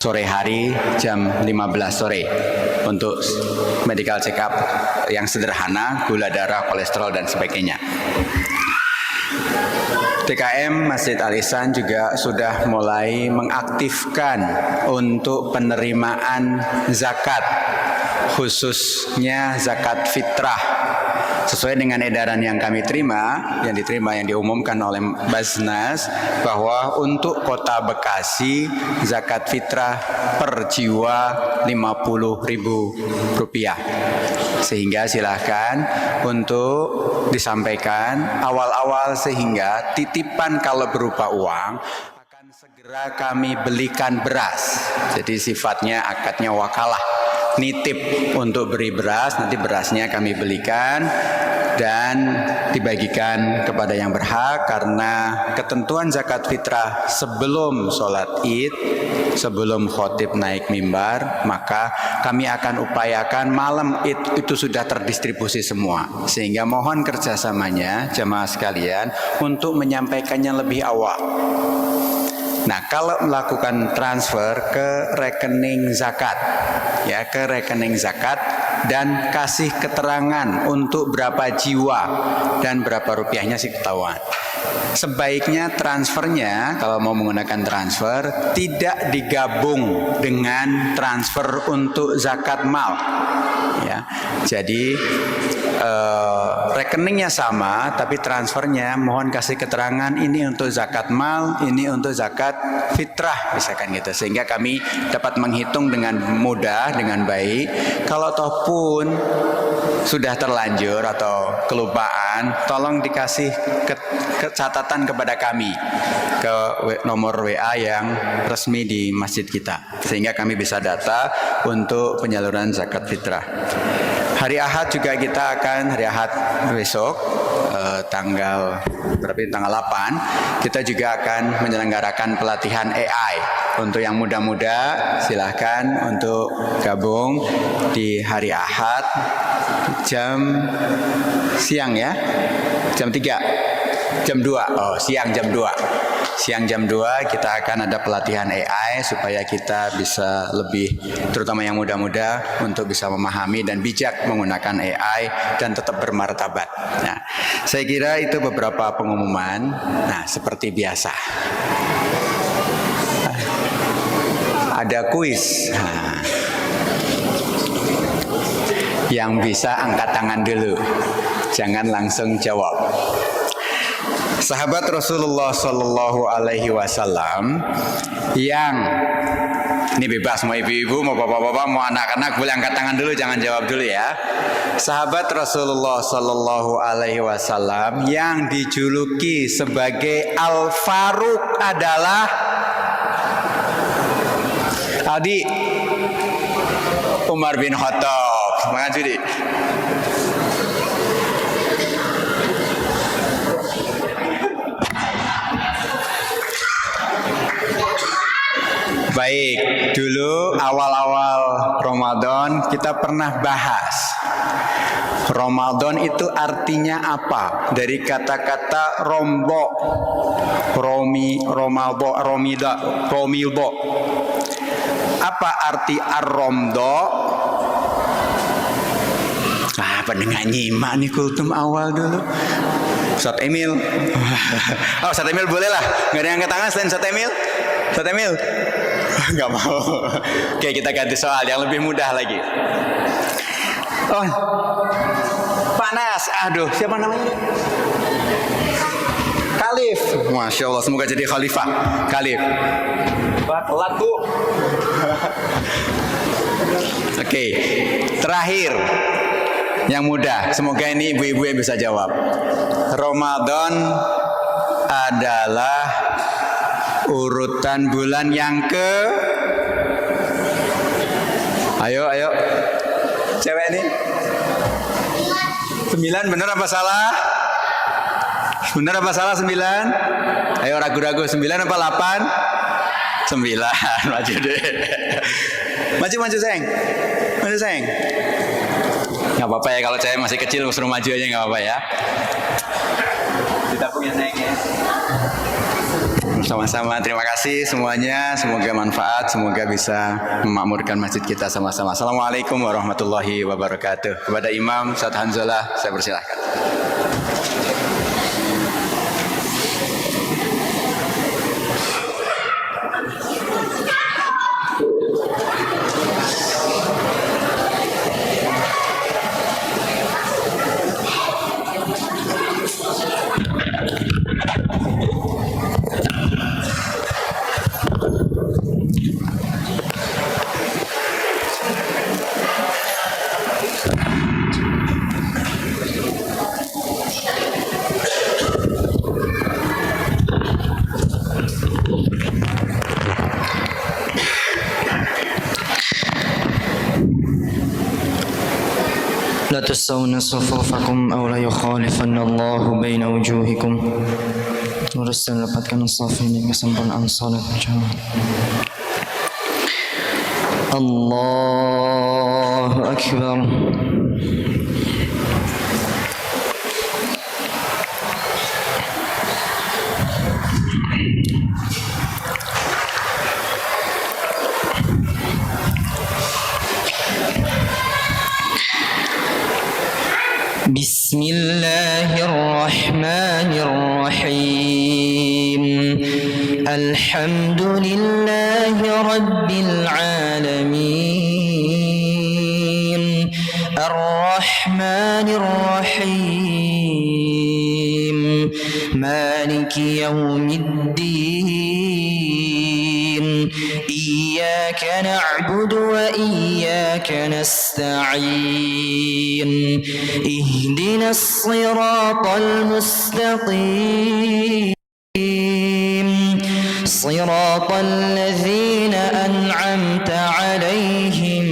sore hari jam 15 sore untuk medical check up yang sederhana, gula darah, kolesterol dan sebagainya. DKM Masjid Al Ihsan juga sudah mulai mengaktifkan untuk penerimaan zakat, khususnya zakat fitrah. Sesuai dengan edaran yang kami terima, yang diumumkan oleh Basnas, bahwa untuk Kota Bekasi zakat fitrah per jiwa Rp50.000. Sehingga silahkan untuk disampaikan awal-awal, sehingga titipan kalau berupa uang akan segera kami belikan beras. Jadi sifatnya akadnya wakalah, nitip untuk beri beras, nanti berasnya kami belikan dan dibagikan kepada yang berhak. Karena ketentuan zakat fitrah sebelum sholat id, sebelum khotib naik mimbar, maka kami akan upayakan malam id itu sudah terdistribusi semua. Sehingga mohon kerjasamanya jamaah sekalian untuk menyampaikannya lebih awal. Nah, kalau melakukan transfer ke rekening zakat, ya, ke rekening zakat dan kasih keterangan untuk berapa jiwa dan berapa rupiahnya sih ketahuan. Sebaiknya transfernya, kalau mau menggunakan transfer, tidak digabung dengan transfer untuk zakat mal. Ya, jadi rekeningnya sama, tapi transfernya mohon kasih keterangan ini untuk zakat mal, ini untuk zakat fitrah, misalkan gitu, sehingga kami dapat menghitung dengan mudah, dengan baik. Kalau toh pun sudah terlanjur atau kelupaan, tolong dikasih catatan kepada kami ke nomor WA yang resmi di masjid kita, sehingga kami bisa data untuk penyaluran zakat fitrah. Hari Ahad juga kita akan, hari Ahad besok tanggal 8, kita juga akan menyelenggarakan pelatihan AI. Untuk yang muda-muda silahkan untuk gabung di hari Ahad siang ya, jam 3, jam 2, siang jam 2. Siang jam 2 kita akan ada pelatihan AI supaya kita bisa lebih, terutama yang muda-muda, untuk bisa memahami dan bijak menggunakan AI dan tetap bermartabat. Nah, saya kira itu beberapa pengumuman. Nah, seperti biasa, ada kuis. Nah, yang bisa angkat tangan dulu, jangan langsung jawab. Sahabat Rasulullah Shallallahu Alaihi Wasallam yang, ini bebas, mau ibu-ibu, mau bapak-bapak, mau anak-anak, boleh angkat tangan dulu, jangan jawab dulu ya. Sahabat Rasulullah Shallallahu Alaihi Wasallam yang dijuluki sebagai Al Faruq adalah Adi Umar bin Khattab. Semangat Judi. Baik, dulu awal-awal Ramadan kita pernah bahas Ramadan itu artinya apa? Dari kata-kata rombo, romilbo. Apa arti ar-romdo? Pendengar nyimak nih kultum awal dulu. Ustaz Emil. Oh, Ustaz Emil boleh lah. Gak ada yang angkat tangan selain Ustaz Emil? Ustaz Emil? Gak mau. Oke, kita ganti soal yang lebih mudah lagi. Oh, panas. Aduh, siapa namanya? Khalif. Masya Allah, semoga jadi khalifah. Khalif. Telat Bu. Oke, terakhir yang mudah. Semoga ini ibu-ibu yang bisa jawab. Ramadan adalah urutan bulan yang ke, ayo cewek ini 9, bener apa salah? Bener apa salah 9? Ayo ragu-ragu, 9 apa 8? 9. Maju deh. Maju sayang. Maju sayang. Gak apa-apa ya, kalau cewek masih kecil suruh maju aja, gak apa-apa ya. Kita punya sayang ya. Sama-sama, terima kasih semuanya. Semoga manfaat, semoga bisa memakmurkan masjid kita sama-sama. Assalamualaikum warahmatullahi wabarakatuh. Kepada Imam Ustaz Hanzalah, saya persilahkan. لا تستوون صفوفكم أو لا يخالفن الله بين وجوهكم. Terus dapatkan saf ini kesempurnaan salat berjamaah. Allahu Akbar. بسم الله الرحمن الرحيم الحمد لله رب العالمين الرحمن الرحيم مالك يوم الدين إياك نعبد وإياك نستعين اهدنا الصراط المستقيم صراط الذين أنعمت عليهم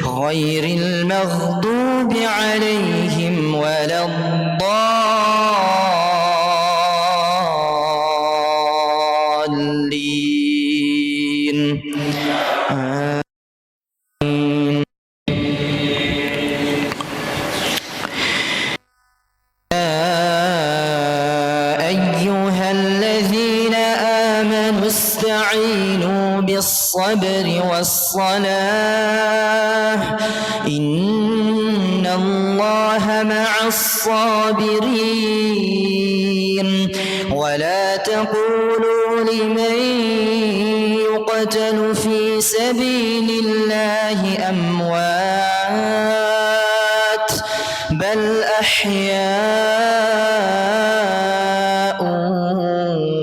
غير المغضوب عليهم ولا الضالين آمين. أيها الذين آمنوا استعينوا بالصبر والصلاة إن الله مع الصابرين ولا تقولوا لمن يقتل في سبيل الله أموات بل أحياء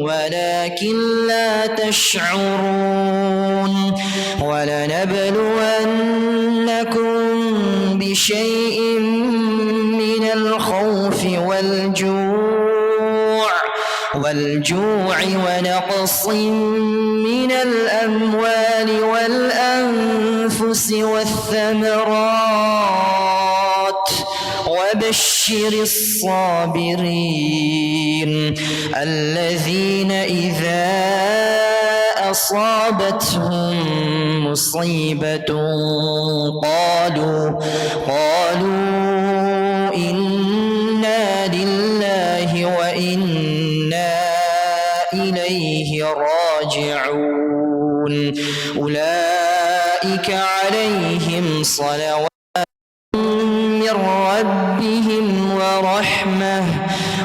ولكن لا تشعرون ولنبلونكم بشيء من الخوف والجوع ونقص من الأموال والأنفس والثمرات وبشر الصابرين الذين إذا أصابتهم مصيبة قالوا إنا لله وإنا إليه راجعون أولئك عليهم صلوات من ربهم ورحمة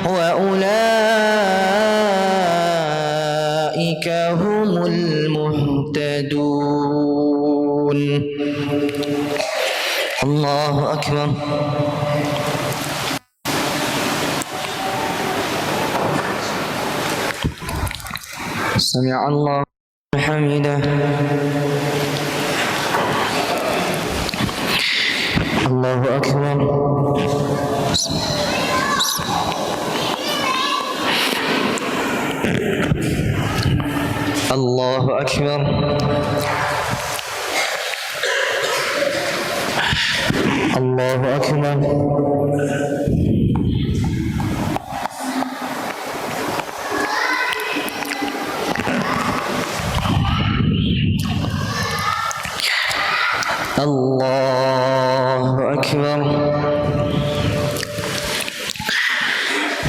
وأولئك هم المهتدون. الله أكبر. سمع الله حمده. الله أكبر. الله أكبر. الله أكبر. الله أكبر.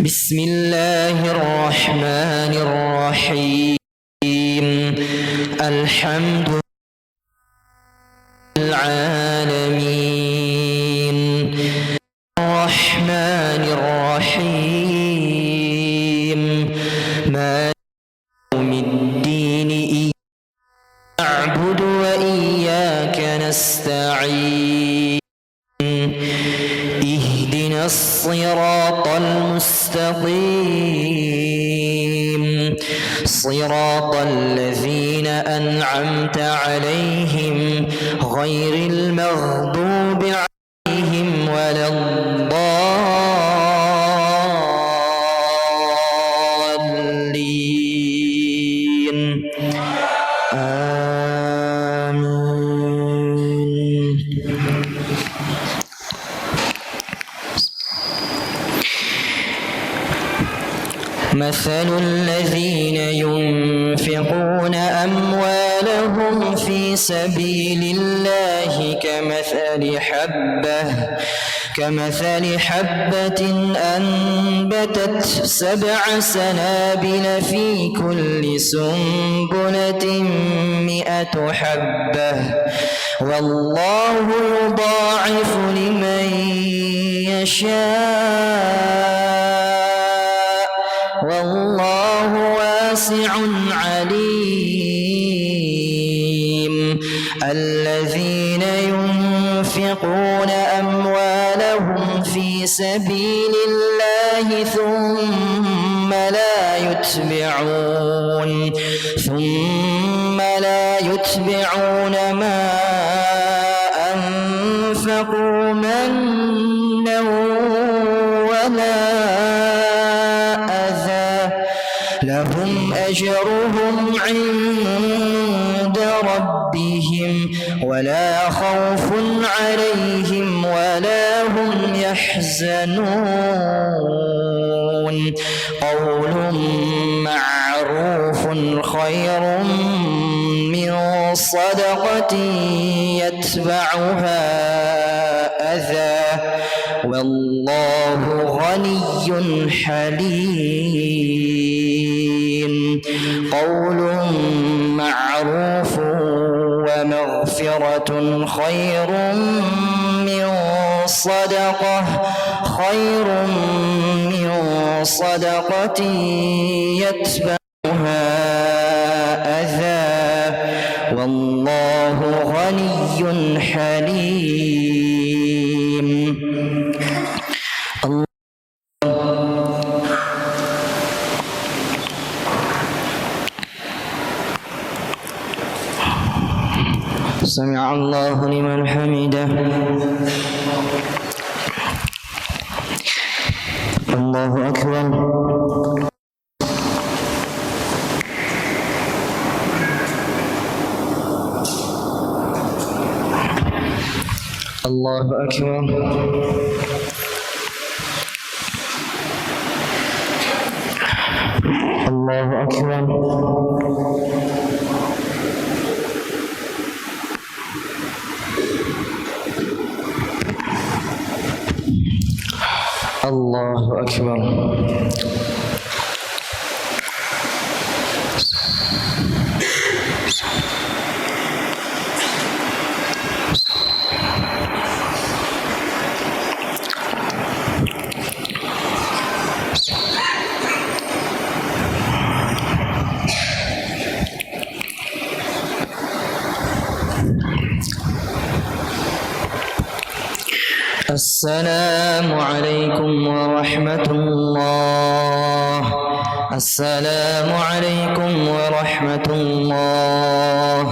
بسم الله الرحمن الرحيم الحمد للعالمين الرحمن الرحيم مالك يوم الدين إياك نعبد وإياك نستعين اهدنا الصراط المستقيم صراط الذين أنعمت عليهم غير المغضوب عليهم ولا الضالين آمين. مثل الذين ينفقون أموالهم في سبيل الله كمثل حبة أنبتت 7 سنابل في كل سنبلة 100 حبة والله يضاعف لمن يشاء والله واسع عليم. الذين ينفقون أموالهم في سبيل الله ثم لا يتبعون ما أنفقوا منا ولا أذى لهم أجرهم عند ربهم ولا خوف عليهم ولا هم يحزنون. قول معروف خير من صدقة يتبعها أذى والله غني حليم. قول معروف ومغفرة خير من صدقة يتبعها أذى والله غني حليم. سمع الله لمن حمده. الله أكبر. الله أكبر. الله أكبر. الله أكبر. السلام عليكم ورحمة الله. السلام عليكم ورحمة الله.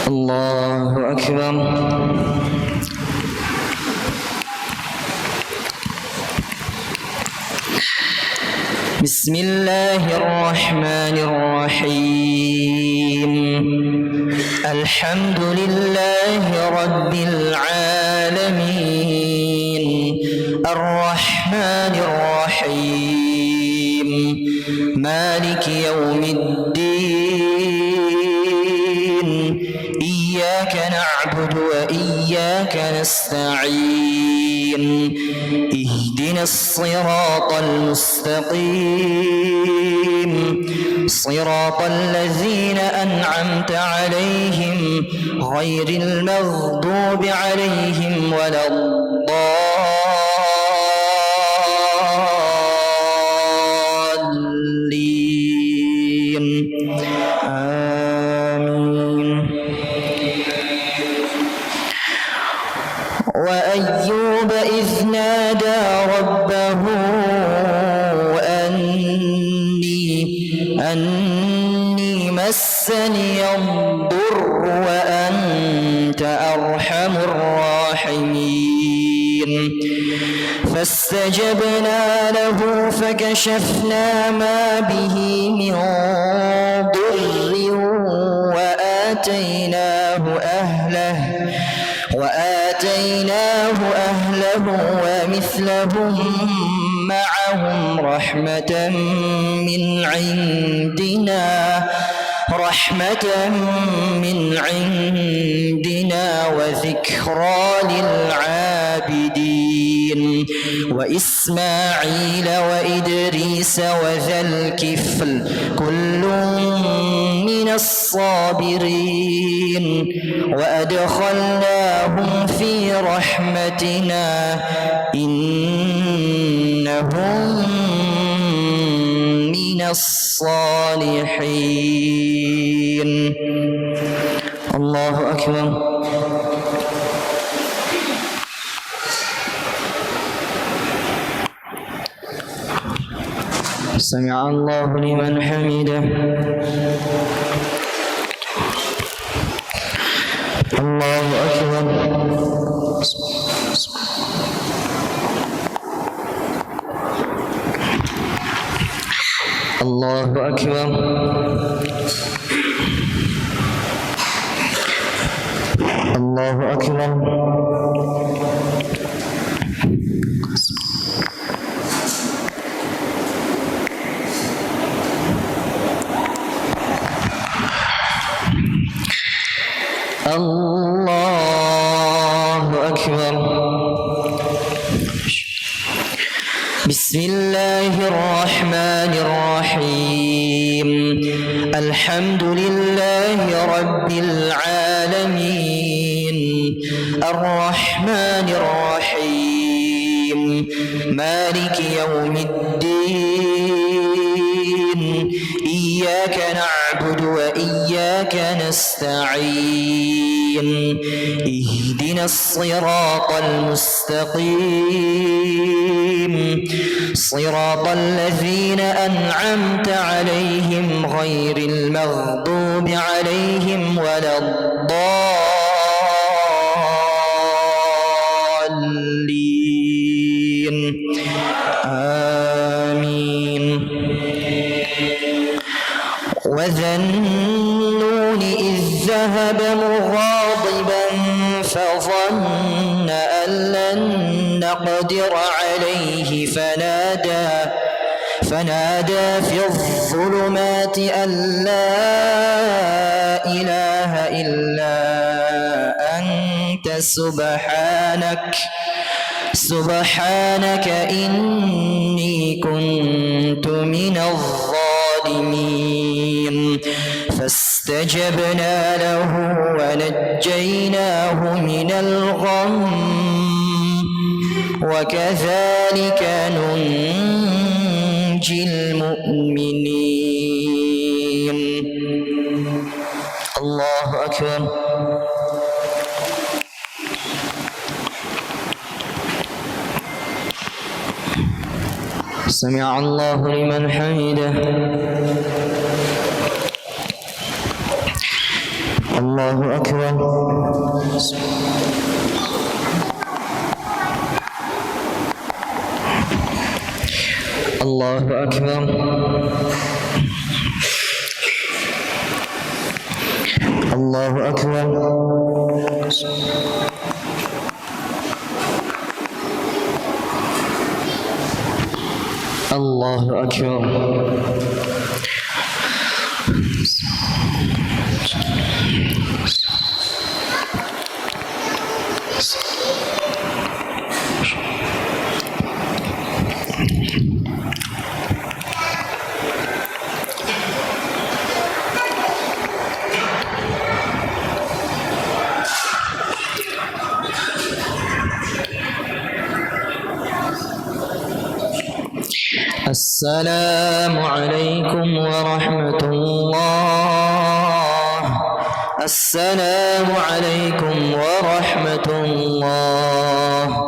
الله أكبر. بسم الله الرحمن الرحيم. الحمد لله رب العالمين الرحمن الرحيم مالك يوم الدين نعبد وإياك نستعين اهدنا الصراط المستقيم صراط الذين أنعمت عليهم غير المغضوب عليهم ولا الضالين آمين. وأيوب إذ نادى ربه أني مسني الضر وأنت أرحم الراحمين فاستجبنا له فكشفنا ما به من ضر وآتيناه أهله ومثلهم معهم رحمة من عندنا وذكرى للعابدين وإسماعيل وإدريس وذا الكفل كل من الصابرين وأدخلناهم في رحمتنا إنهم من الصالحين. الله أكبر. سمع الله لمن حمده. الله أكبر. الله أكبر. الله أكبر. الله أكبر. بسم الله الرحمن الرحيم الحمد لله رب العالمين الرحمن الرحيم مالك يوم الدين إياك نعبد وإياك نستعين اهدنا الصراط المستقيم صراط الذين أنعمت عليهم غير المغضوب عليهم ولا الضالين آمين. وذا النون إذ ذهب مغاضبا فظن أن لن نقدر عليه فنادى في الظلمات أن لا إله إلا أنت سبحانك إني كنت من الظالمين فاستجبنا له ونجيناه من الغم وكذلك ننجي المؤمنين. الله أكبر. سمع الله لمن حمده. الله أكبر. الله أكبر. الله أكبر. الله أكبر. السلام عليكم ورحمة الله. السلام عليكم ورحمة الله.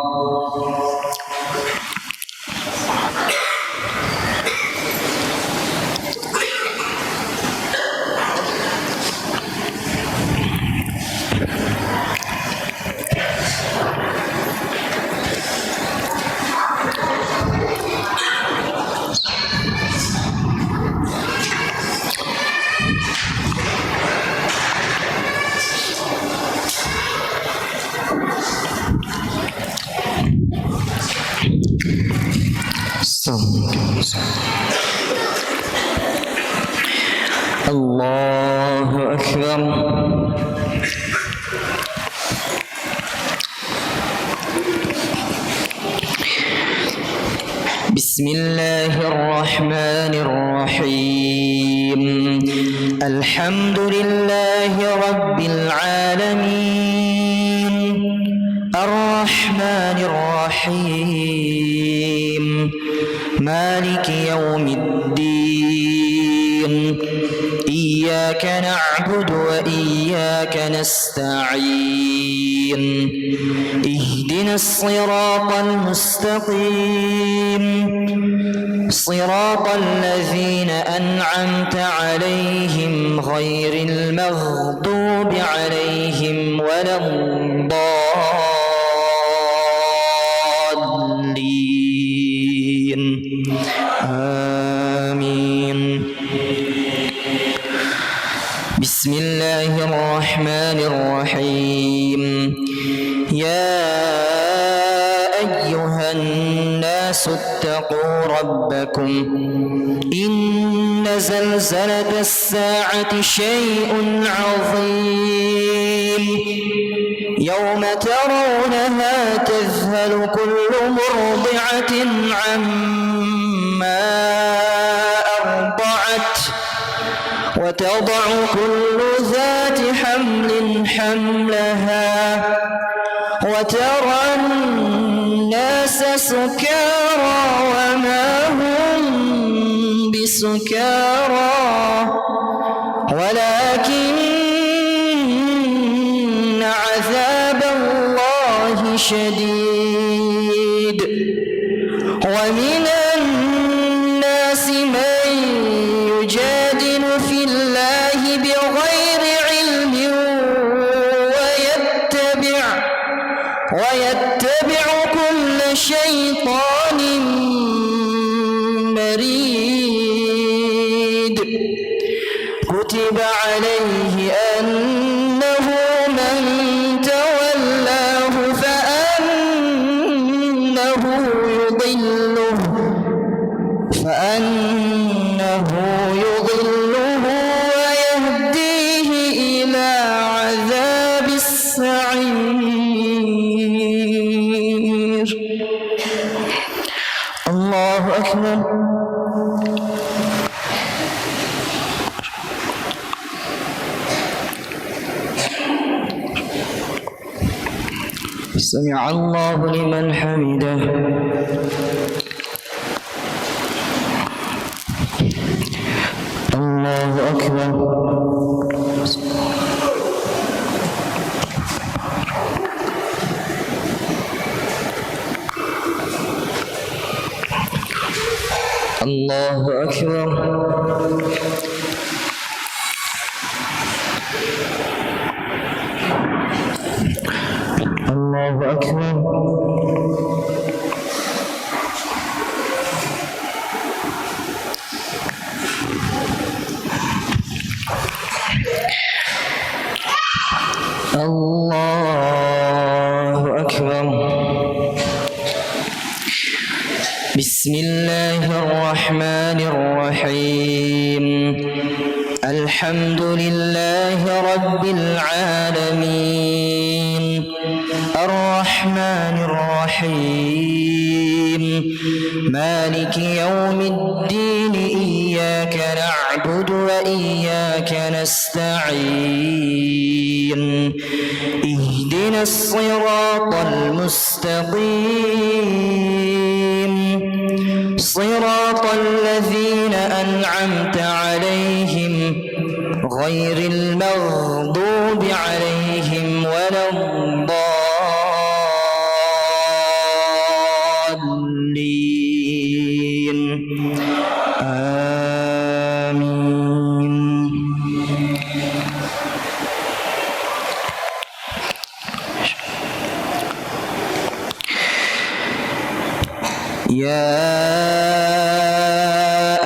الله أكبر. بسم الله الرحمن الرحيم. الحمد لله رب العالمين الرحمن الرحيم مالك يوم الدين. إياك نعبد وإياك نستعين. اهدنا الصراط المستقيم صراط الذين أنعمت عليهم غير المغضوب عليهم ولا الضالين. آمين. بسم الله الرحمن الرحيم. يا أيها الناس اتقوا ربكم إن زلزلة الساعة شيء عظيم يوم ترونها تذهل كل مرضعة عما أرضعت وتضع كل ذات حمل حملها وترى الناس سكارى وما هم بسكارى ولكن عذاب الله شديد. ومن الناس من يجادل في الله بغير علم ويتبع كل شيطان مريد. كتب عليه أنه من تولاه فأنه يضله ويهديه إلى عذاب السعير. الله أكبر. سمع الله لمن حمده. الله أكبر. الله أكبر. الله أكبر. الله أكبر. بسم الله الرحمن الرحيم. الحمد لله رب العالمين الرحمن الرحيم مالك يوم الدين. إياك نعبد وإياك نستعين. اهدنا الصراط المستقيم صراط الذين أنعمت عليهم غير المغضوب عليهم ولا الضالين آمين. يا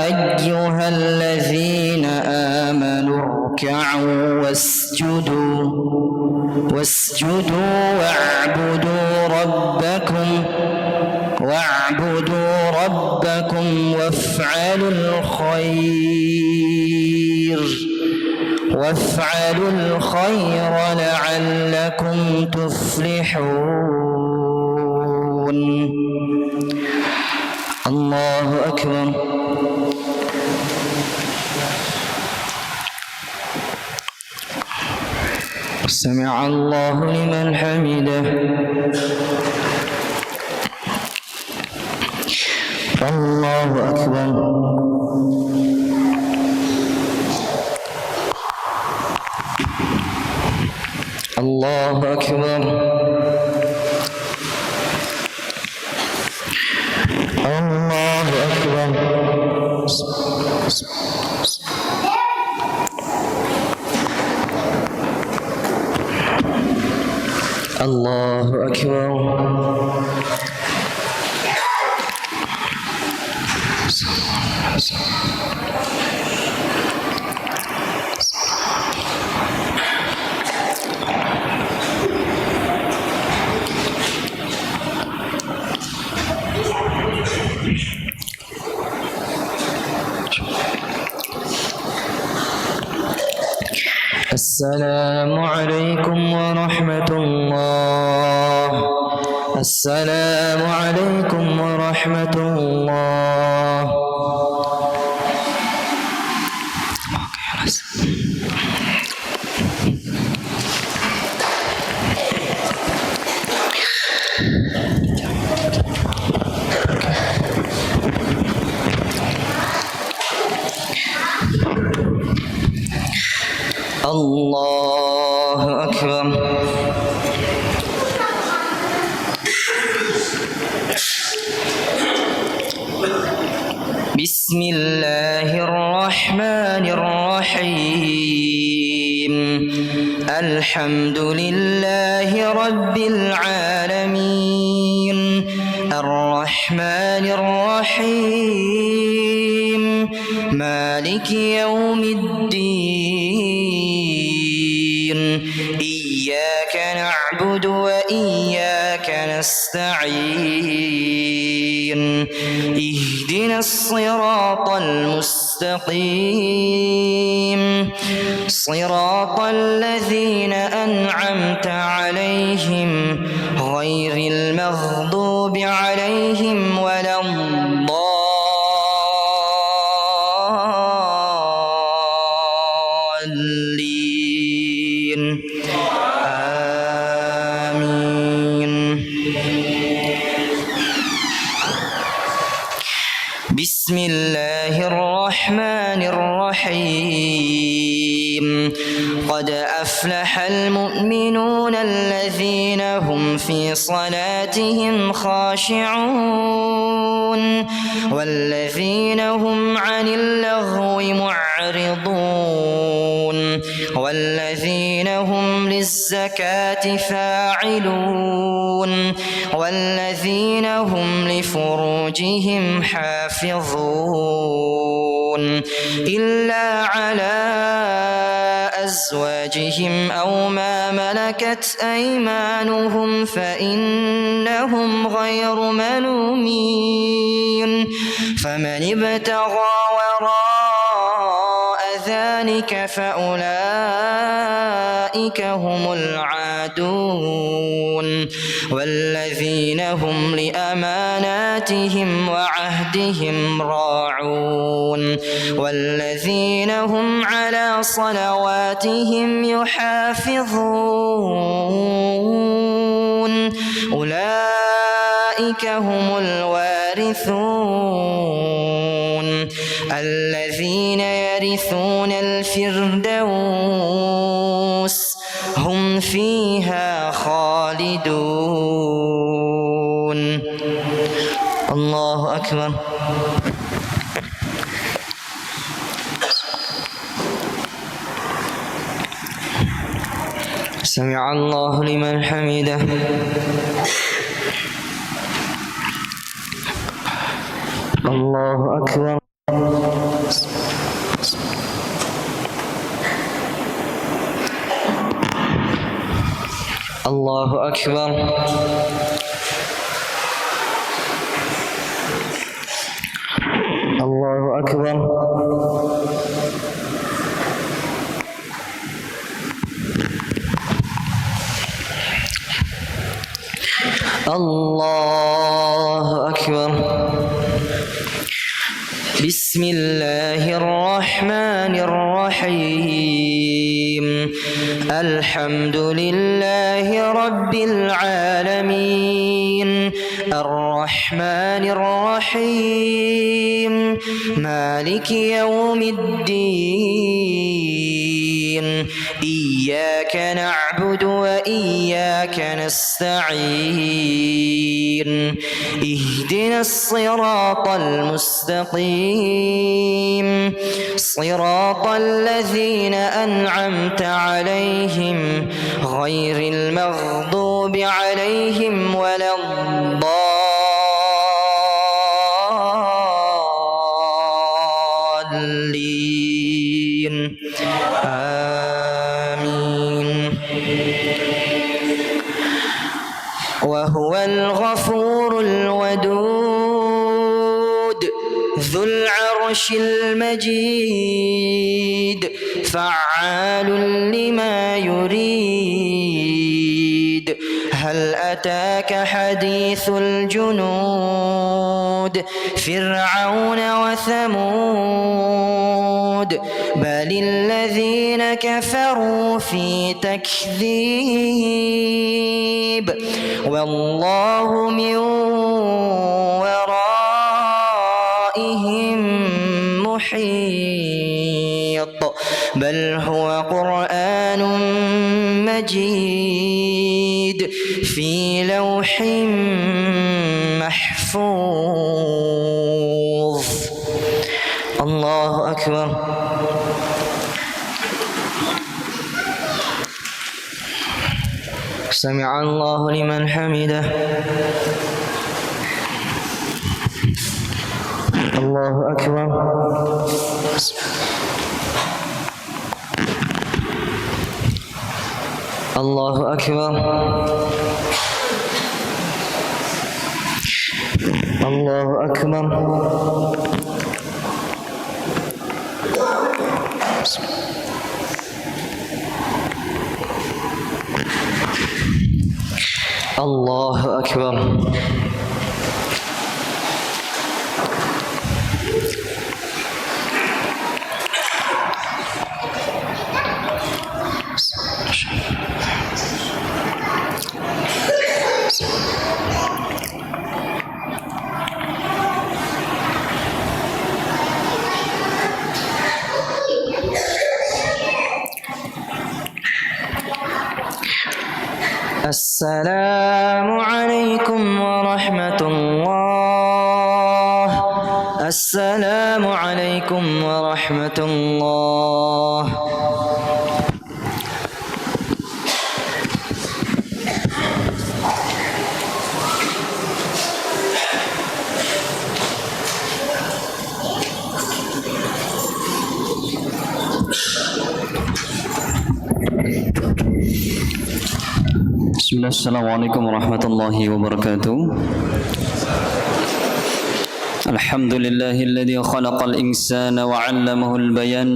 أيها الذين آمنوا اركعوا واسجدوا واعبدوا ربكم وافعلوا الخير لعلكم تفلحون. الله أكبر. سمع الله لمن حمده. الله أكبر. الله أكبر. الله أكبر. الله أكبر. السلام عليكم ورحمة الله. السلام عليكم ورحمة الله. الله أكبر. بسم الله الرحمن الرحيم. الحمد لله رب العالمين الرحمن الرحيم مالك يوم الدين إياك نعبد وإياك نستعين اهدنا الصراط المستقيم صراط الذين أنعمت عليهم غير المغضوب عليهم ولا الضالين آمين. بسم الله الرحمن الرحيم. قد أفلح المؤمنون الذين هم في صلاتهم خاشعون والذين هم عن اللغو معرضون والذين هم للزكاة فاعلون والذين هم لفروجهم حافظون إلا على أزواجهم أو ما ملكت أيمانهم فإنهم غير ملومين فمن ابتغى وراء ذلك فأولئك هم العادون والذين هم لأماناتهم وعهدهم راعون والذين هم على صلواتهم يحافظون أولئك هم الوارثون الذين يرثون الفردوس هم فيها خالدون. الله أكبر. سمع الله لمن حمده. الله أكبر. الله أكبر. الله أكبر. الله أكبر. بسم الله الرحمن الرحيم. الحمد لله رب العالمين الرحمن الرحيم مالك يوم الدين إياك نعبد وإياك نستعين اهدنا الصراط المستقيم صراط الذين أنعمت عليهم غير المغضوب عليهم ولا الضالين. آمين. وهو الغفور الودود ذو العرش المجيد فعال لما يريد. هل أتاك حديث الجنود فرعون وثمود بل الذين كفروا في تكذيب والله من ورائهم محيط. بل هو قرآن مجيد في لوح محفوظ. الله أكبر. سمع الله لمن حمده. الله أكبر. الله أكبر. الله أكبر. الله أكبر. السلام عليكم ورحمة الله. السلام عليكم ورحمة الله. Bismillah, assalamualaikum warahmatullahi wabarakatuh. Alhamdulillahilladzi khalaqal insana wa 'allamahu al-bayan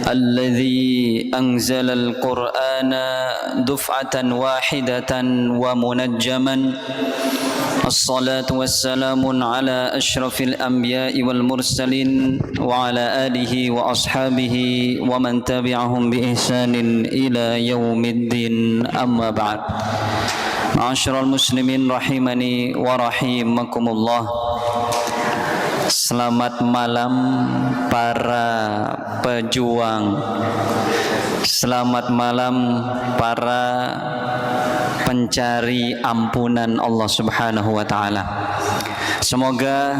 alladzi anzalal qur'ana duf'atan wahidatan wa munajjaman. Assalatu wassalamun ala ashrafil anbiya'i wal mursalin wa ala alihi wa ashabihi wa man tabi'ahum bi ihsanin ila yaumiddin, amma ba'd. Ma'asyiral muslimin rahimani wa rahimakumullah. Selamat malam para pejuang. Selamat malam para pencari ampunan Allah Subhanahu wa taala. Semoga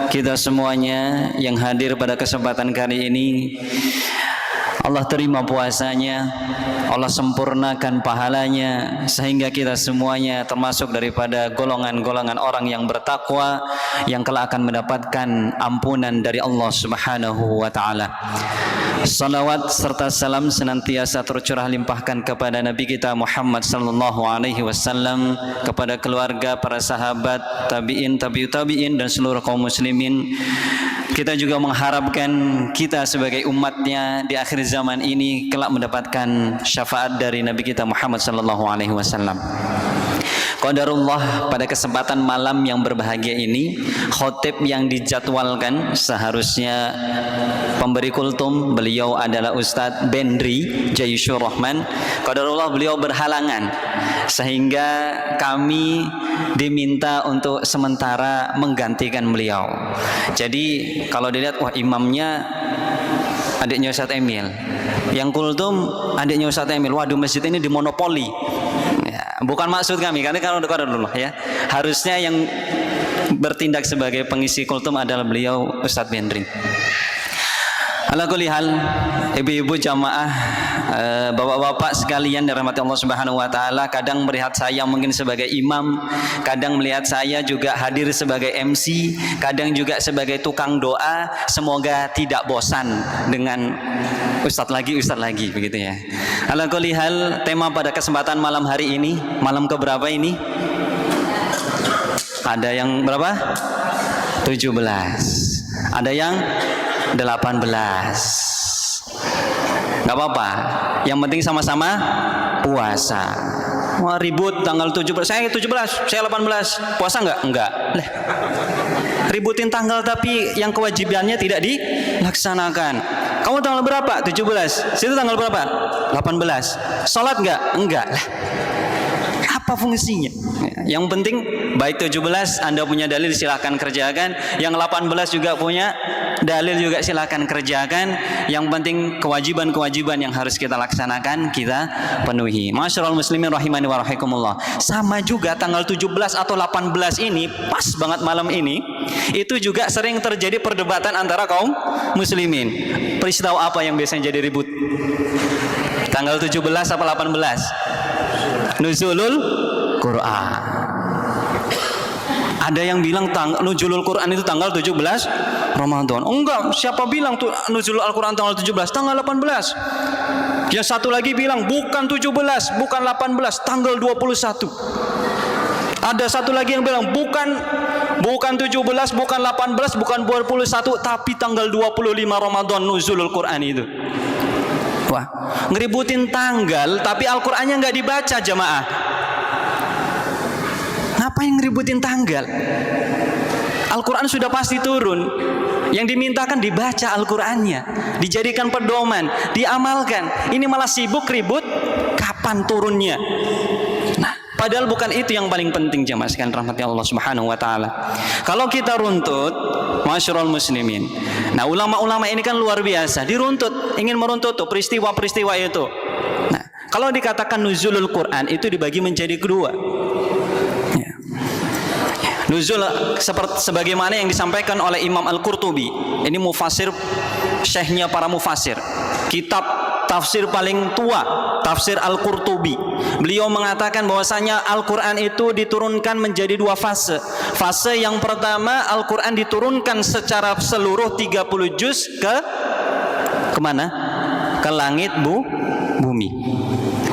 kita semuanya yang hadir pada kesempatan kali ini Allah terima puasanya, Allah sempurnakan pahalanya, sehingga kita semuanya termasuk daripada golongan-golongan orang yang bertakwa yang kelak akan mendapatkan ampunan dari Allah Subhanahu wa taala. Salawat serta salam senantiasa tercurah limpahkan kepada Nabi kita Muhammad sallallahu alaihi wasallam, kepada keluarga, para sahabat, tabi'in, tabi'ut tabi'in dan seluruh kaum muslimin. Kita juga mengharapkan kita sebagai umatnya di akhir zaman ini kelak mendapatkan syafaat dari Nabi kita Muhammad sallallahu alaihi wasallam. Qadarullah, pada kesempatan malam yang berbahagia ini, khotib yang dijadwalkan seharusnya pemberi kultum, beliau adalah Ustadz Bendri Jayusyur Rahman. Qadarullah beliau berhalangan, sehingga kami diminta untuk sementara menggantikan beliau. Jadi kalau dilihat, wah imamnya adiknya Ustadz Emil, yang kultum adiknya Ustadz Emil, waduh masjid ini dimonopoli. Bukan maksud kami, karena kalau dulu ya, harusnya yang bertindak sebagai pengisi kultum adalah beliau Ustadz Bendri. Ala kulli hal, ibu-ibu jamaah, bapak-bapak sekalian dirahmati Allah Subhanahu wa taala, kadang melihat saya mungkin sebagai imam, kadang melihat saya juga hadir sebagai MC, kadang juga sebagai tukang doa. Semoga tidak bosan dengan ustadz lagi begitu ya. Ala kulli hal, tema pada kesempatan malam hari ini, malam keberapa ini? Ada yang berapa? 17. Ada yang 18. Gak apa-apa, yang penting sama-sama puasa. Wah ribut tanggal 17, saya 17, saya 18, puasa enggak? Enggak. Ributin tanggal tapi yang kewajibannya tidak dilaksanakan. Kamu tanggal berapa? 17. Situ tanggal berapa? 18. Salat enggak? Enggak. Apa fungsinya? Yang penting baik 17 Anda punya dalil silahkan kerjakan, yang 18 juga punya dalil juga silahkan kerjakan. Yang penting kewajiban-kewajiban yang harus kita laksanakan kita penuhi. Masyarul muslimin rahimani wa rahikumullah. Sama juga tanggal 17 atau 18 ini, pas banget malam ini, itu juga sering terjadi perdebatan antara kaum muslimin. Peristiwa apa yang biasanya jadi ribut? Tanggal 17 apa 18? Nuzulul Quran. Ada yang bilang nuzulul Quran itu tanggal 17 Ramadan. Oh enggak, siapa bilang tuh nuzulul Al-Quran tanggal 17? Tanggal 18. Yang satu lagi bilang bukan 17, bukan 18, tanggal 21. Ada satu lagi yang bilang bukan 17, bukan 18, bukan 21, tapi tanggal 25 Ramadan nuzulul Quran itu. Wah, ngeributin tanggal tapi Al-Qur'annya nggak dibaca jamaah. Ngapain ngeributin tanggal? Al-Qur'an sudah pasti turun. Yang dimintakan dibaca Al-Qur'annya, dijadikan pedoman, diamalkan. Ini malah sibuk ribut kapan turunnya. Nah, padahal bukan itu yang paling penting jamaah sekalian rahmati Allah Subhanahu wa taala. Kalau kita runtut, masyarul muslimin. Nah, ulama-ulama ini kan luar biasa, diruntut, ingin meruntut tuh peristiwa-peristiwa itu. Nah, kalau dikatakan nuzulul Quran itu dibagi menjadi kedua. Ya. Nuzul seperti sebagaimana yang disampaikan oleh Imam Al-Qurtubi. Ini mufasir, syekhnya para mufasir. Kitab tafsir paling tua, tafsir Al-Qurtubi. Beliau mengatakan bahwasanya Al-Quran itu diturunkan menjadi dua fase. Fase yang pertama, Al-Quran diturunkan secara seluruh 30 juz kemana? Ke langit bumi.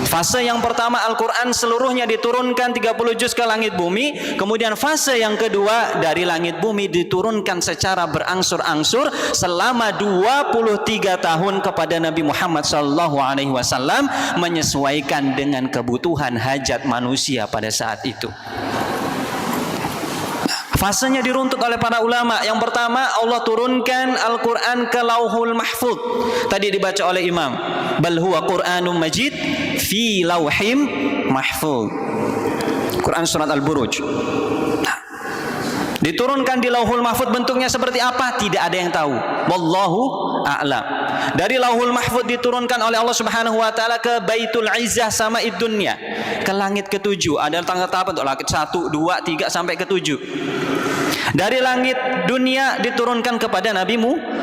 Fase yang pertama Al-Quran seluruhnya diturunkan 30 juz ke langit bumi. Kemudian fase yang kedua, dari langit bumi diturunkan secara berangsur-angsur selama 23 tahun kepada Nabi Muhammad SAW, menyesuaikan dengan kebutuhan hajat manusia pada saat itu. Fasenya diruntut oleh para ulama. Yang pertama, Allah turunkan Al-Quran ke Lauhul Mahfud. Tadi dibaca oleh Imam, bal huwa Qur'anum Majid fi lauhim mahfud. Quran surat Al-Buruj. Diturunkan di Lauhul Mahfuz, bentuknya seperti apa? Tidak ada yang tahu. Wallahu a'lam. Dari Lauhul Mahfuz diturunkan oleh Allah Subhanahu wa taala ke Baitul Izzah Sama'id Dunya, ke langit ke-7. Ada tanggal-tanggal untuk langit 1, 2, 3 sampai ke-7. Dari langit dunia diturunkan kepada Nabi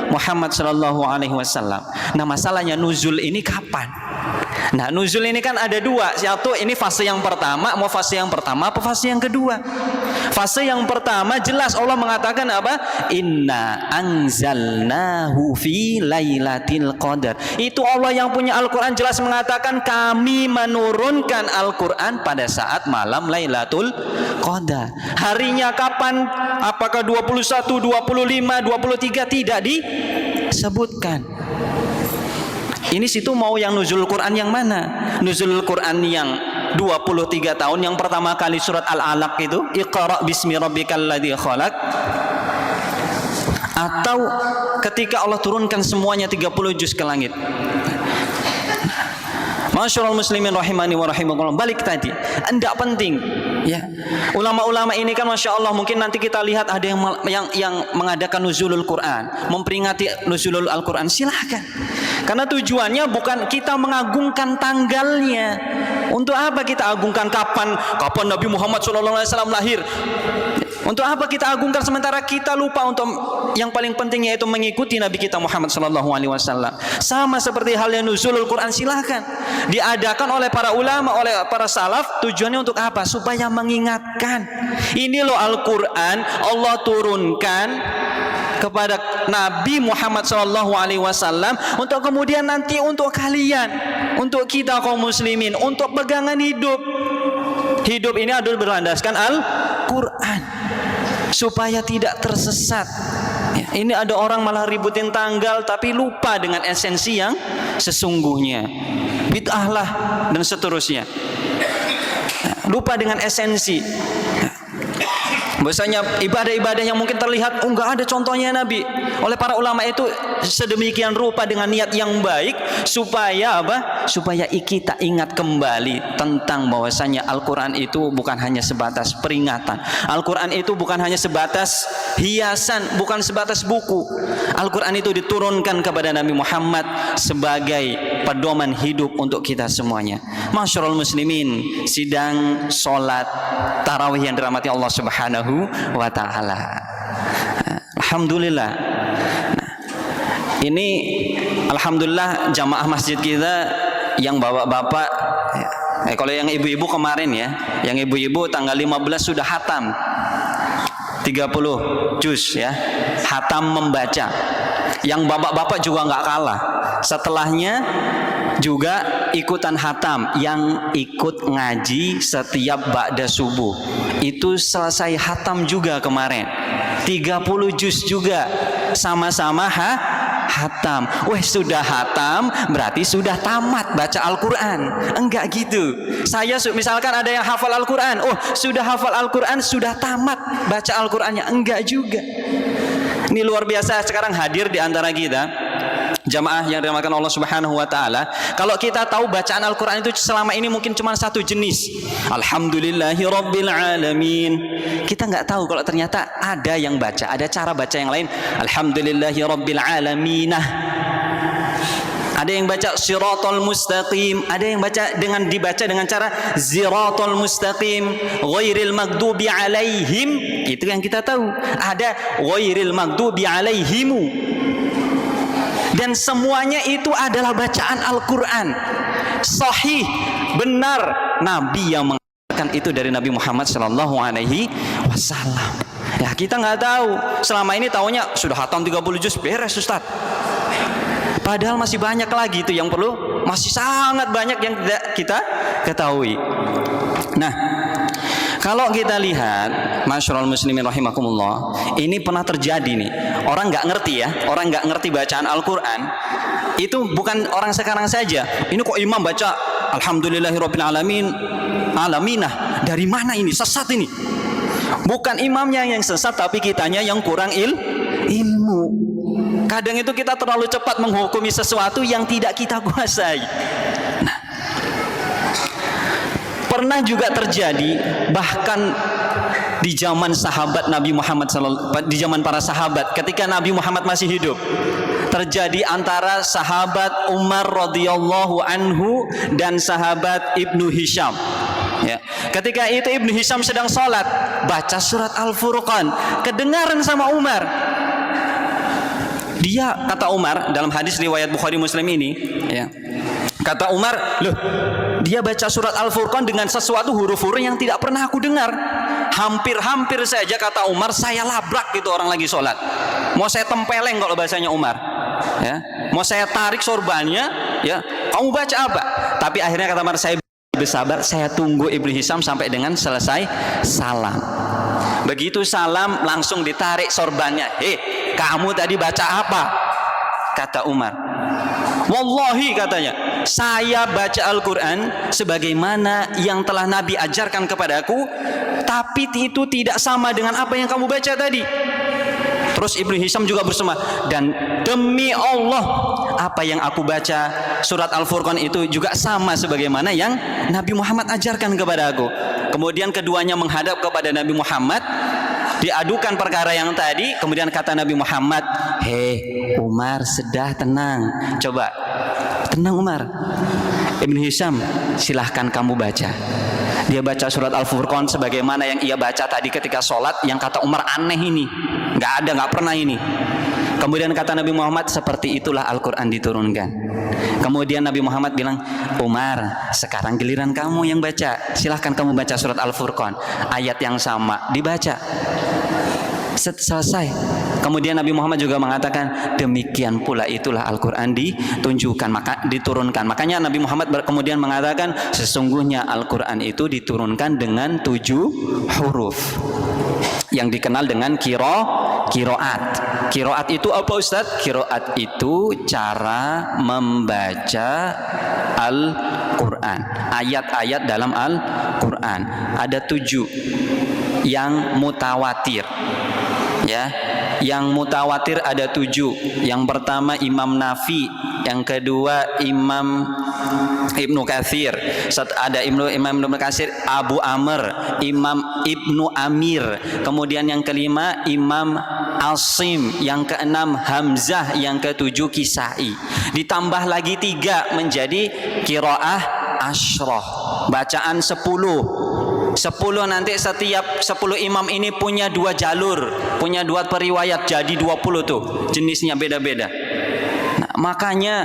Muhammad sallallahu alaihi wasallam. Nah, masalahnya nuzul ini kapan? Nah, nuzul ini kan ada dua. Satu, ini fase yang pertama. Mau fase yang pertama apa fase yang kedua? Fase yang pertama jelas Allah mengatakan apa? Inna anzalnahu fi lailatul qadar. Itu Allah yang punya Al-Quran jelas mengatakan kami menurunkan Al-Quran pada saat malam Lailatul Qadar. Harinya kapan? Apakah 21, 25, 23? Tidak disebutkan. Ini situ mau yang nuzul Quran yang mana? Nuzul Quran yang 23 tahun, yang pertama kali surat Al-Alaq itu, Iqra bismi rabbikal ladzi khalaq, atau ketika Allah turunkan semuanya 30 juz ke langit? Masyaallah muslimin rahimani wa rahimakumullah. Balik tadi, enggak penting ya. Ulama-ulama ini kan Masya Allah, mungkin nanti kita lihat ada yang mengadakan nuzulul Quran, memperingati nuzulul Al-Quran, silahkan. Karena tujuannya bukan kita mengagungkan tanggalnya. Untuk apa kita agungkan kapan Nabi Muhammad SAW lahir? Untuk apa kita agungkan sementara kita lupa untuk yang paling penting, yaitu mengikuti Nabi kita Muhammad SAW. Sama seperti halnya nuzulul Quran, silahkan diadakan oleh para ulama, oleh para salaf. Tujuannya untuk apa? Supaya mengingatkan, ini loh Al-Quran Allah turunkan kepada Nabi Muhammad SAW untuk kemudian nanti untuk kalian, untuk kita kaum muslimin, untuk pegangan hidup. Hidup ini adalah berlandaskan Al-Quran supaya tidak tersesat ya. Ini ada orang malah ributin tanggal tapi lupa dengan esensi yang sesungguhnya, bid'ah lah dan seterusnya, lupa dengan esensi. Bahwasanya ibadah-ibadah yang mungkin terlihat enggak ada contohnya Nabi, oleh para ulama itu sedemikian rupa dengan niat yang baik supaya apa? Supaya kita ingat kembali tentang bahwasanya Al-Quran itu bukan hanya sebatas peringatan. Al-Quran itu bukan hanya sebatas hiasan, bukan sebatas buku. Al-Quran itu diturunkan kepada Nabi Muhammad sebagai pedoman hidup untuk kita semuanya. Masyarul muslimin, sidang salat tarawih yang dirahmati Allah Subhanahu wa ta'ala. Alhamdulillah. Nah, ini alhamdulillah jamaah masjid kita yang bapak-bapak kalau yang ibu-ibu kemarin ya, yang ibu-ibu tanggal 15 sudah hatam 30 juz ya, hatam membaca. Yang bapak-bapak juga nggak kalah, setelahnya juga ikutan hatam, yang ikut ngaji setiap ba'da subuh itu selesai hatam juga kemarin 30 juz juga, sama-sama hatam. Weh, sudah hatam berarti sudah tamat baca Al-Quran. Enggak gitu. Saya misalkan ada yang hafal Al-Quran, oh sudah hafal Al-Quran, sudah tamat baca Al-Qurannya. Enggak juga. Ini luar biasa sekarang hadir di antara kita jamaah yang dirahmati Allah Subhanahu wa ta'ala. Kalau kita tahu bacaan Al-Quran itu selama ini mungkin cuma satu jenis, Alhamdulillahi Rabbil Alamin. Kita nggak tahu kalau ternyata ada yang baca, ada cara baca yang lain, Alhamdulillahi Rabbil Alaminah. Ada yang baca Siratal Mustaqim, ada yang dibaca dengan cara Ziratal Mustaqim, Ghairil Maghdubi Alaihim. Itu yang kita tahu. Ada Ghairil Maghdubi Alaihimu. Dan semuanya itu adalah bacaan Al-Quran sahih, benar. Nabi yang mengatakan itu dari Nabi Muhammad Sallallahu Alaihi Wasallam. Ya, kita nggak tahu. Selama ini taunya sudah hatam 30 juz beres Ustaz. Padahal masih banyak lagi itu yang perlu, masih sangat banyak yang tidak kita ketahui. Nah, kalau kita lihat, masyarul muslimin rahimakumullah, ini pernah terjadi nih. Orang nggak ngerti ya, orang nggak ngerti bacaan Al-Quran. Itu bukan orang sekarang saja. Ini kok imam baca Alhamdulillahirabbil alamin, alaminah. Dari mana ini? Sesat ini. Bukan imamnya yang sesat, tapi kitanya yang kurang ilmu. Kadang itu kita terlalu cepat menghukumi sesuatu yang tidak kita kuasai. Nah, Pernah juga terjadi bahkan di zaman sahabat Nabi Muhammad di zaman para sahabat ketika Nabi Muhammad masih hidup, terjadi antara sahabat Umar radhiyallahu anhu dan sahabat Ibnu Hisham. Ya. Ketika itu Ibnu Hisham sedang sholat, baca surat Al-Furqan, kedengaran sama Umar. Dia, kata Umar dalam hadis riwayat Bukhari Muslim ini, ya, kata Umar, loh, dia baca surat Al-Furqan dengan sesuatu huruf-huruf yang tidak pernah aku dengar. Hampir-hampir saja, kata Umar, saya labrak gitu orang lagi sholat. Mau saya tempeleng kalau bahasanya Umar, ya. Mau saya tarik sorbannya, ya. Kamu baca apa? Tapi akhirnya kata Umar, saya bersabar, saya tunggu Ibnu Hisham sampai dengan selesai salam. Begitu salam langsung ditarik sorbannya. Kamu tadi baca apa? Kata Umar, wallahi, katanya, saya baca Al-Quran sebagaimana yang telah Nabi ajarkan kepadaku, tapi itu tidak sama dengan apa yang kamu baca tadi. Terus Ibnu Hisham juga bersema, dan demi Allah, apa yang aku baca surat Al-Furqan itu juga sama sebagaimana yang Nabi Muhammad ajarkan kepada aku. Kemudian keduanya menghadap kepada Nabi Muhammad, diadukan perkara yang tadi. Kemudian kata Nabi Muhammad, Umar, sudah tenang, coba tenang Umar. Ibnu Hisham, silahkan kamu baca. Dia baca surat Al-Furqan sebagaimana yang ia baca tadi ketika sholat, yang kata Umar aneh ini, nggak pernah ini. Kemudian kata Nabi Muhammad, seperti itulah Al-Quran diturunkan. Kemudian Nabi Muhammad bilang, Umar, sekarang giliran kamu yang baca, silahkan kamu baca surat Al-Furqan, ayat yang sama dibaca. Selesai. Kemudian Nabi Muhammad juga mengatakan, demikian pula itulah Al-Quran diturunkan. Makanya Nabi Muhammad kemudian mengatakan, sesungguhnya Al-Quran itu diturunkan dengan 7 huruf yang dikenal dengan kiroat. Kiroat itu apa, Ustadz? Kiroat itu cara membaca Al-Quran, ayat-ayat dalam Al-Quran. Ada 7 yang mutawatir, ya. Yang mutawatir ada 7. Yang pertama Imam Nafi, yang kedua Imam Ibnu Katsir, ada Imam Ibnu Katsir, Abu Amr, Imam Ibnu Amir, kemudian yang kelima Imam Asim, yang keenam Hamzah, yang ketujuh Kisai. Ditambah lagi 3 menjadi qiraah asyrah, bacaan 10 nanti setiap 10 imam ini punya 2 jalur, punya 2 periwayat, jadi 20 tuh, jenisnya beda-beda. Nah, makanya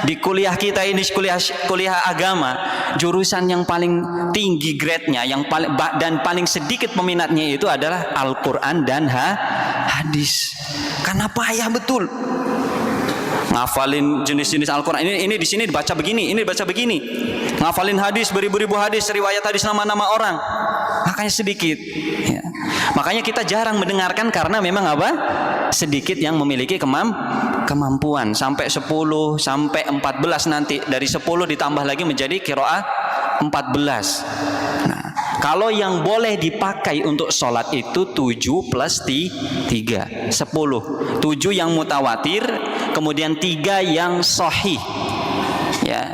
di kuliah kita ini, kuliah agama, jurusan yang paling tinggi grade-nya, dan paling sedikit peminatnya itu adalah Al-Quran dan hadis. Karena payah betul ngafalin jenis-jenis Al-Quran. Ini di sini dibaca begini, ini dibaca begini. Ngafalin hadis, beribu-ribu hadis, riwayat hadis, nama-nama orang, makanya sedikit, ya. Makanya kita jarang mendengarkan karena memang apa? Sedikit yang memiliki kemampuan. Sampai 10, sampai 14 nanti. Dari 10 ditambah lagi menjadi qiraah 14. Nah, kalau yang boleh dipakai untuk sholat itu 7 plus 3, 10. 7 yang mutawatir, kemudian 3 yang sahih, ya.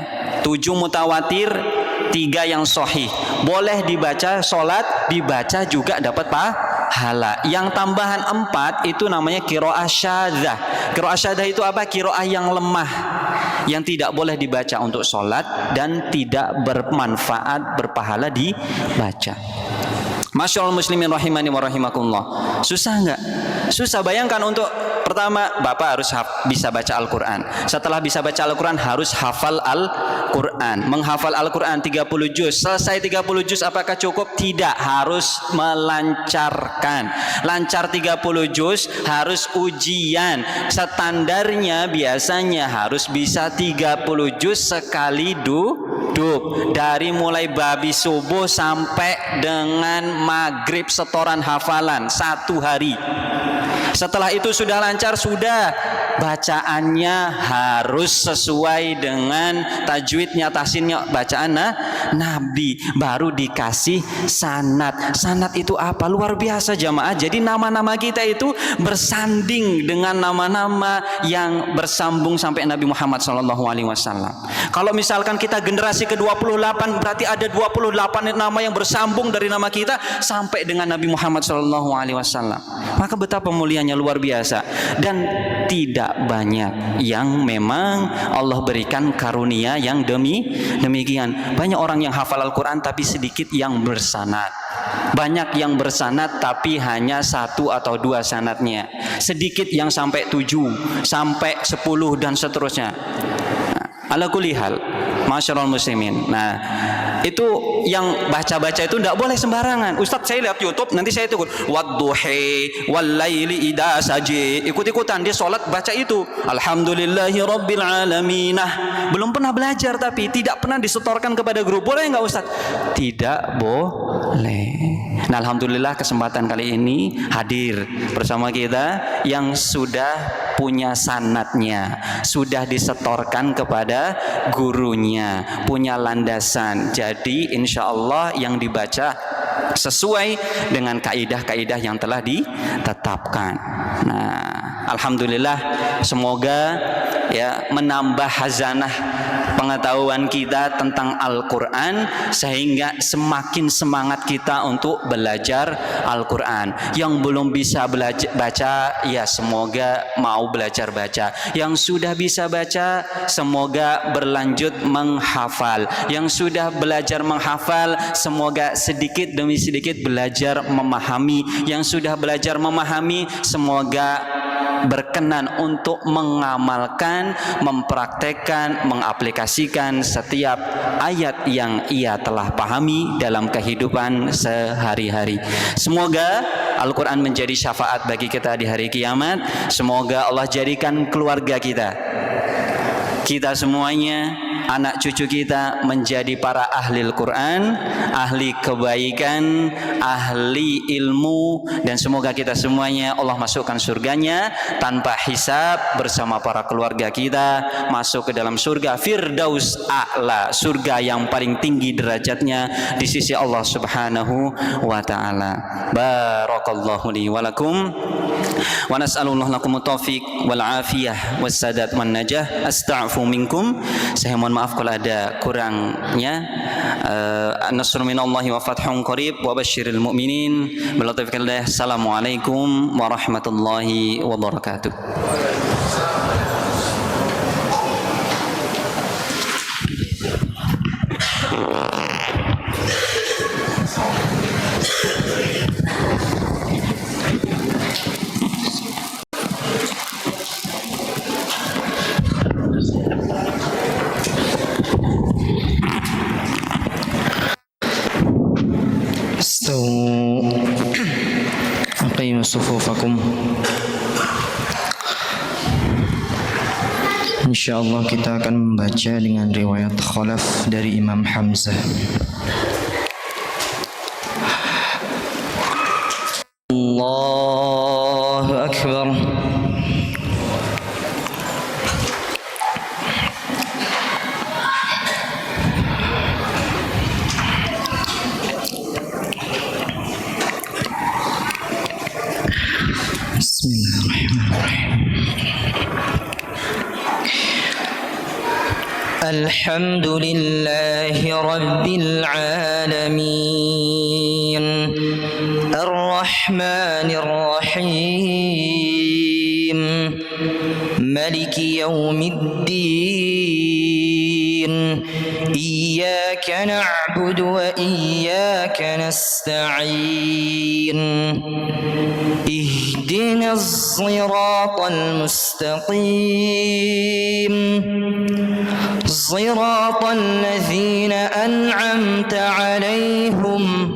7 mutawatir, 3 yang sahih. Boleh dibaca sholat, dibaca juga dapat pahala. Yang tambahan 4 itu namanya qiraah syadzah. Qiraah syadzah itu apa? Qiraah yang lemah, yang tidak boleh dibaca untuk sholat dan tidak bermanfaat, berpahala dibaca. Masyaallah muslimin rahimani wa rahimakumullah. Susah enggak? Susah. Bayangkan, untuk pertama Bapak harus bisa baca Al-Quran. Setelah bisa baca Al-Quran harus hafal Al-Quran. Menghafal Al-Quran 30 juz. Selesai 30 juz apakah cukup? Tidak, harus melancarkan. Lancar 30 juz harus ujian. Standarnya biasanya harus bisa 30 juz sekali duduk. Dari mulai babi subuh sampai dengan maghrib setoran hafalan 1 hari. Setelah itu sudah lancar, sudah bacaannya harus sesuai dengan tajwidnya, tahsinnya, bacaan Nabi, baru dikasih sanad. Sanad itu apa? Luar biasa jamaah. Jadi nama-nama kita itu bersanding dengan nama-nama yang bersambung sampai Nabi Muhammad SAW. Kalau misalkan kita generasi ke-28, berarti ada 28 nama yang bersambung dari nama kita sampai dengan Nabi Muhammad SAW. Maka betapa mulianya, luar biasa. Dan tidak banyak yang memang Allah berikan karunia yang demikian. Banyak orang yang hafal Al-Quran tapi sedikit yang bersanad. Banyak yang bersanad tapi hanya 1 atau 2 sanadnya. Sedikit yang sampai 7, sampai 10 dan seterusnya. Ala kulli hal, masyarul muslimin. Nah, itu yang baca-baca itu tidak boleh sembarangan. Ustadz, saya lihat YouTube, nanti saya ikut wadduhi wallaili idza saji, ikut-ikutan dia sholat baca itu alhamdulillahi rabbil alamin. Belum pernah belajar tapi tidak pernah disetorkan kepada guru. Boleh nggak Ustadz? Tidak boleh. Nah, alhamdulillah kesempatan kali ini hadir bersama kita yang sudah punya sanadnya, sudah disetorkan kepada gurunya, punya landasan. Jadi insya Allah yang dibaca sesuai dengan kaidah-kaidah yang telah ditetapkan. Nah, alhamdulillah, semoga ya menambah hazanah pengetahuan kita tentang Al-Quran sehingga semakin semangat kita untuk belajar Al-Quran. Yang belum bisa belajar baca, ya semoga mau belajar baca. Yang sudah bisa baca, semoga berlanjut menghafal. Yang sudah belajar menghafal, semoga sedikit demi sedikit belajar memahami. Yang sudah belajar memahami, semoga berkenan untuk mengamalkan, mempraktekkan, mengaplikasikan setiap ayat yang ia telah pahami dalam kehidupan sehari-hari. Semoga Al-Quran menjadi syafaat bagi kita di hari kiamat. Semoga Allah jadikan keluarga kita semuanya, anak cucu kita menjadi para ahli Al-Quran, ahli kebaikan, ahli ilmu, dan semoga kita semuanya Allah masukkan surganya tanpa hisab bersama para keluarga kita, masuk ke dalam surga Firdaus A'la, surga yang paling tinggi derajatnya di sisi Allah Subhanahu wa ta'ala. Barakallahu li walakum wa nas'alullah lakum taufiq wal afiyah was sadat wan najah. Astagfiru minkum. Saya mohon maaf kalau ada kurangnya. Nasrun minallahi wa fathun qarib wa basyiril mu'minin. Billahi. Assalamualaikum warahmatullahi wabarakatuh. Aqimu sufufakum. Insyaallah kita akan membaca dengan riwayat khalaf dari Imam Hamzah. Allahu Akbar. الحمد لله رب العالمين الرحمن الرحيم ملك يوم الدين إياك نعبد وإياك نستعين اهدنا الصراط المستقيم صراط الذين أنعمت عليهم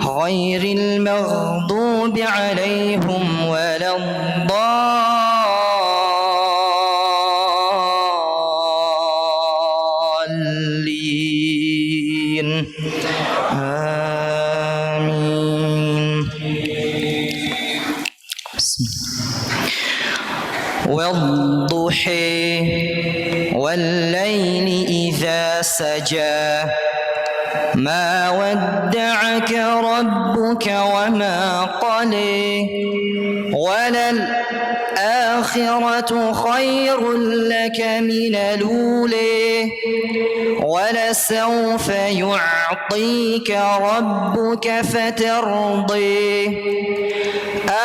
غير المغضوب عليهم ولا الضالين آمين. والضحى والليل إذا سجى ما ودعك ربك وما قلى وللآخرة خير لك من الأولى ولسوف يعطيك ربك فترضي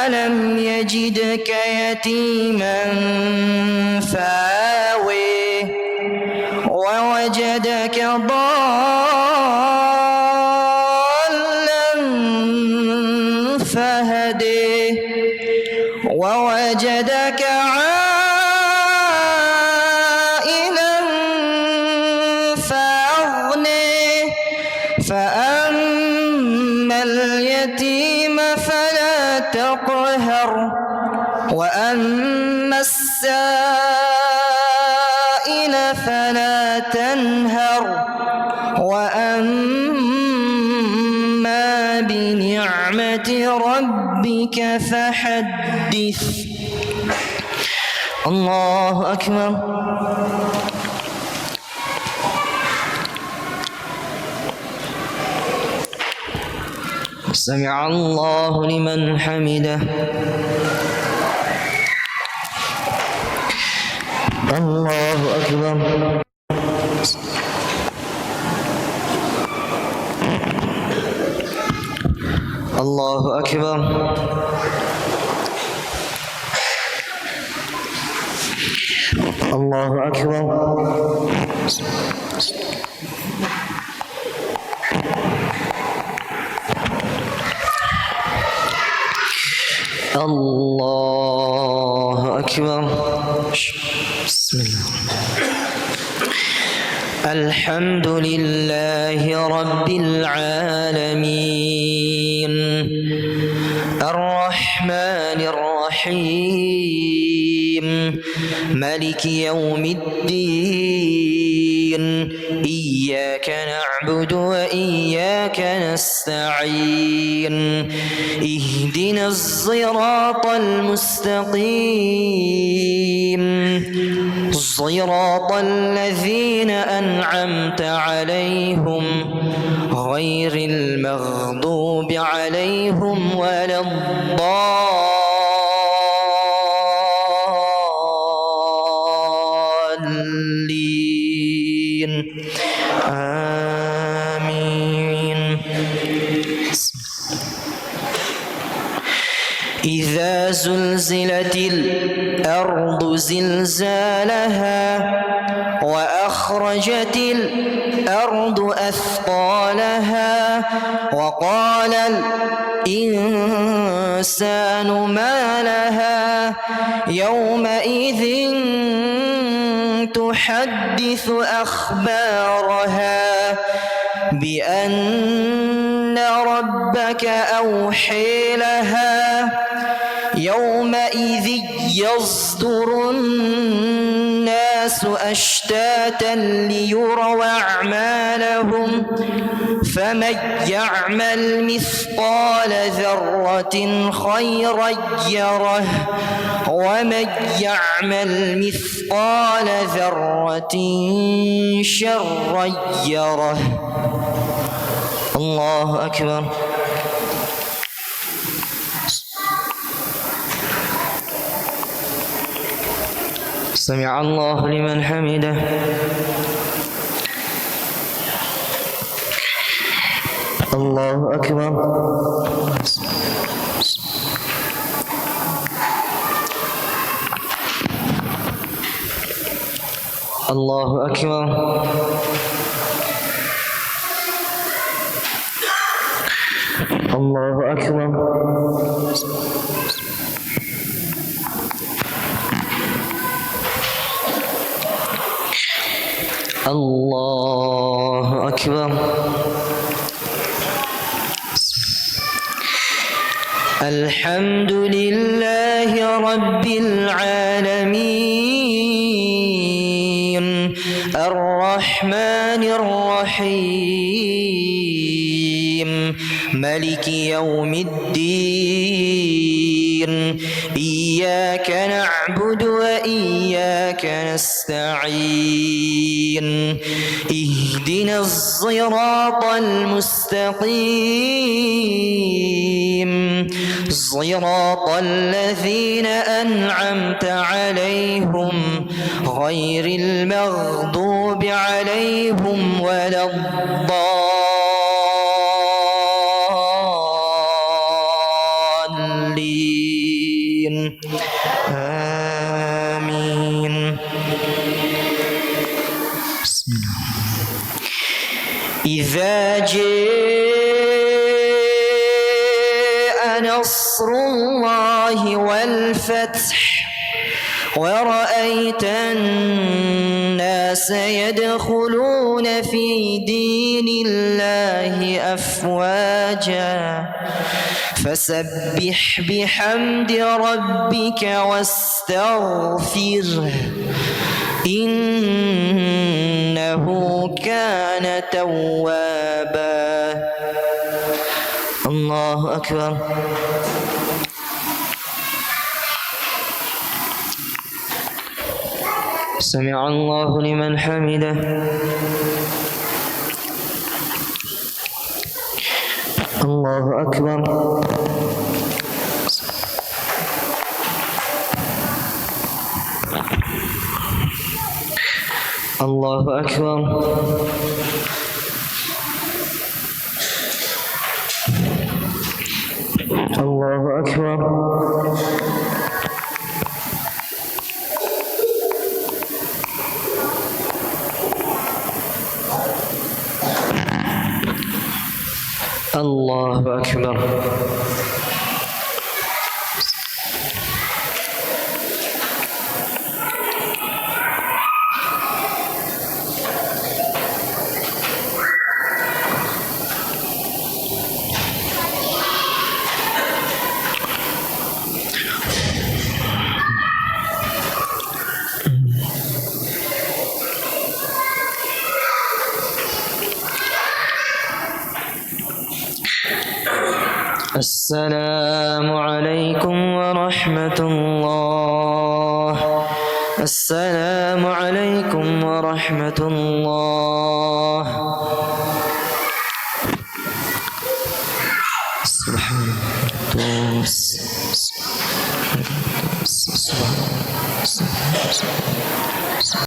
ألم يجدك يتيما فآوي ووجدك ضالا فهدي ووجدك عائلا فأغني فأما اليتيم فلا تقهر وأما السائل فلا تنهر وأما بنعمة ربك فحدث. الله أكبر. سمع الله لمن حمده. الله أكبر. الله أكبر. الله أكبر. الله أكبر. بسم الله. الحمد لله رب العالمين الرحمن الرحيم مالك يوم الدين إياك نعبد وإياك نستعين اهدنا الصراط المستقيم صراط الذين أنعمت عليهم غير المغضوب عليهم ولا الضالين آمين. إذا زلزلت الأرض زلزالها وأخرجت الأرض أثقالها وقال الإنسان ما لها يومئذ تحدث أخبارها بأن ربك أوحي لها يومئذ يصدر الناس أشتاتا ليروا أعمالهم فمن يعمل مثقال ذرة خيرا يره ومن يعمل مثقال ذرة شرا يره. الله أكبر. سمع الله لمن حمده. الله أكبر. الله أكبر. الله أكبر. الله أكبر. الحمد لله رب العالمين الرحمن الرحيم ملك يوم الدين إياك نعبد وإياك نستعين اهدنا الصراط المستقيم صراط الذين أنعمت عليهم غير المغضوب عليهم ولا الضالين آمين. بسم الله. إذا جاء نصر الله والفتح ورأيت الناس يدخلون في دين الله أفواجا فسبح بحمد ربك واستغفره إنه كان توابا. الله أكبر. سمع الله لمن حمده. الله أكبر. الله أكبر. الله أكبر. الله أكبر. السلام عليكم ورحمة الله. السلام عليكم ورحمة الله. سبحان الله.